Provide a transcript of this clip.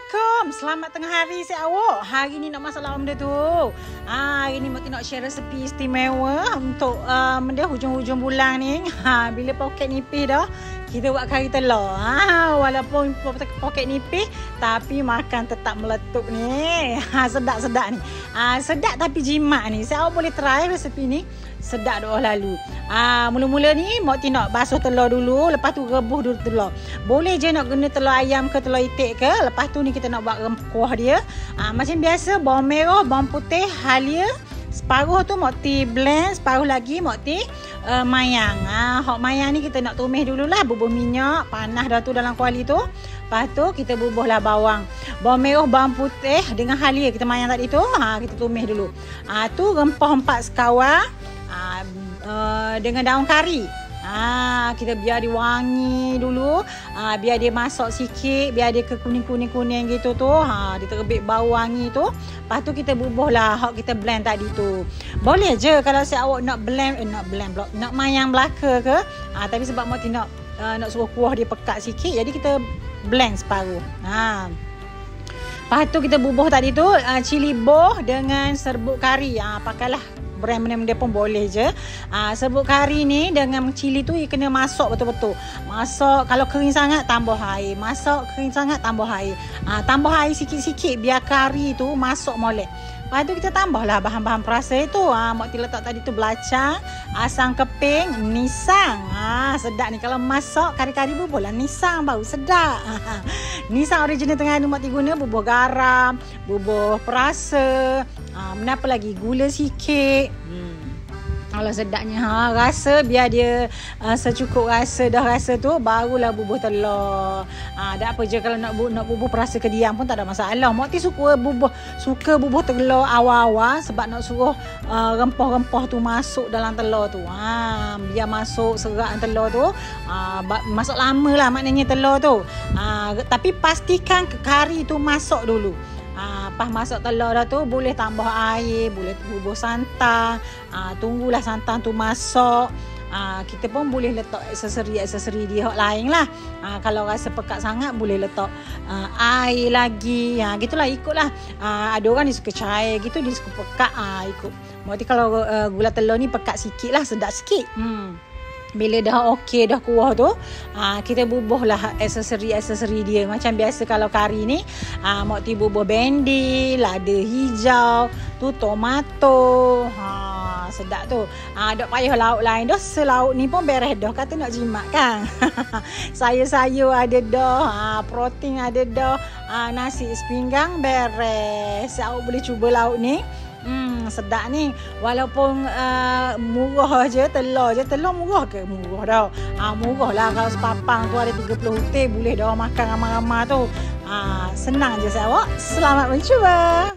Assalamualaikum. Selamat tengah hari saya awak. Hari ni nak masak lauk benda tu. Hari ni Mak nak share resepi istimewa untuk benda hujung-hujung bulan ni. Bila poket nipis dah, kita buat kari telur. Walaupun poket nipis tapi makan tetap meletup ni. Sedap-sedap ni. Sedap tapi jimat ni. Saya awak boleh try resepi ni. Sedap doh lalu. Mula-mula ni Mak nak basuh telur dulu, lepas tu rebus dulu telur. Boleh je nak guna telur ayam ke telur itik ke. Lepas tu ni kita nak buat kuah dia. Macam biasa bawang merah, bawang putih, halia. Separuh tu Mak blend, separuh lagi Mak mayang. Hok mayang ni kita nak tumis dululah, bubuh minyak, panas dah tu dalam kuali tu. Lepas tu kita bubuhlah bawang merah, bawang putih dengan halia kita mayang tadi tu. Kita tumis dulu. Tu rempah 4 sekawar. Dengan daun kari. Kita biar dia wangi dulu. Biar dia masak sikit, biar dia ke kuning-kuning gitu tu. Dia terbit bau wangi tu. Lepas tu kita bubuhlah hak kita blend tadi tu. Boleh je kalau si awak nak blend nak mayang belaka ke. Tapi sebab Mak nak suruh kuah dia pekat sikit, jadi kita blend separuh. Lepas tu kita bubuh tadi tu cili boh dengan serbuk kari. Pakailah brand benda-benda pun boleh je. Serbuk kari ni dengan cili tu kena masak betul-betul. Masak, kalau kering sangat tambah air. Masak kering sangat tambah air. Tambah air sikit-sikit biar kari tu masak molek. Lepas tu kita tambahlah bahan-bahan perasa itu. Mak letak tadi tu belacang, asam keping, nisang. Sedap ni kalau masak kari-kari bubuh lah nisang bau sedap. Nisang original Terengganu Mak guna, bubuh garam, bubuh perasa, apa lagi, gula sikit. Kalau sedapnya rasa biar dia secukup rasa dah rasa tu barulah bubuh telur. Tak apa je kalau nak bubuh perasa kediam pun tak ada masalah. Mak suka bubuh telur awal-awal sebab nak suruh rempah-rempah tu masuk dalam telur tu. Biar masuk serat telur tu. Masuk lama lah maknanya telur tu. Tapi pastikan kari tu masuk dulu. Pas masuk telur dah tu boleh tambah air, boleh bubuh santan. Tunggulah santan tu masuk. Kita pun boleh letak aksesori dia hak lain lah. Kalau rasa pekat sangat boleh letak air lagi. Gitulah, ikutlah. Ada orang dia suka cair gitu, dia suka pekat. Ikut. Berarti kalau gula telur ni pekat sikit lah, sedap sikit. Bila dah okey dah kuah tu, kita bubuhlah aksesori dia. Macam biasa kalau kari ni, Mak bubuh bendi, lada hijau, tu tomato. Sedap tu. Tak payah lauk lain dah. Selauk ni pun beres dah. Kata nak jimat kan. Sayur-sayur ada dah. Protein ada dah. Nasi sepinggang beres. Awak boleh cuba lauk ni. Sedap ni. Walaupun murah je, telur murah ke? Murah dah. Murah lah. Kalau sepapang tu ada 30 hutir, boleh dah makan ramai-ramai tu. Senang je saya awak. Selamat mencuba.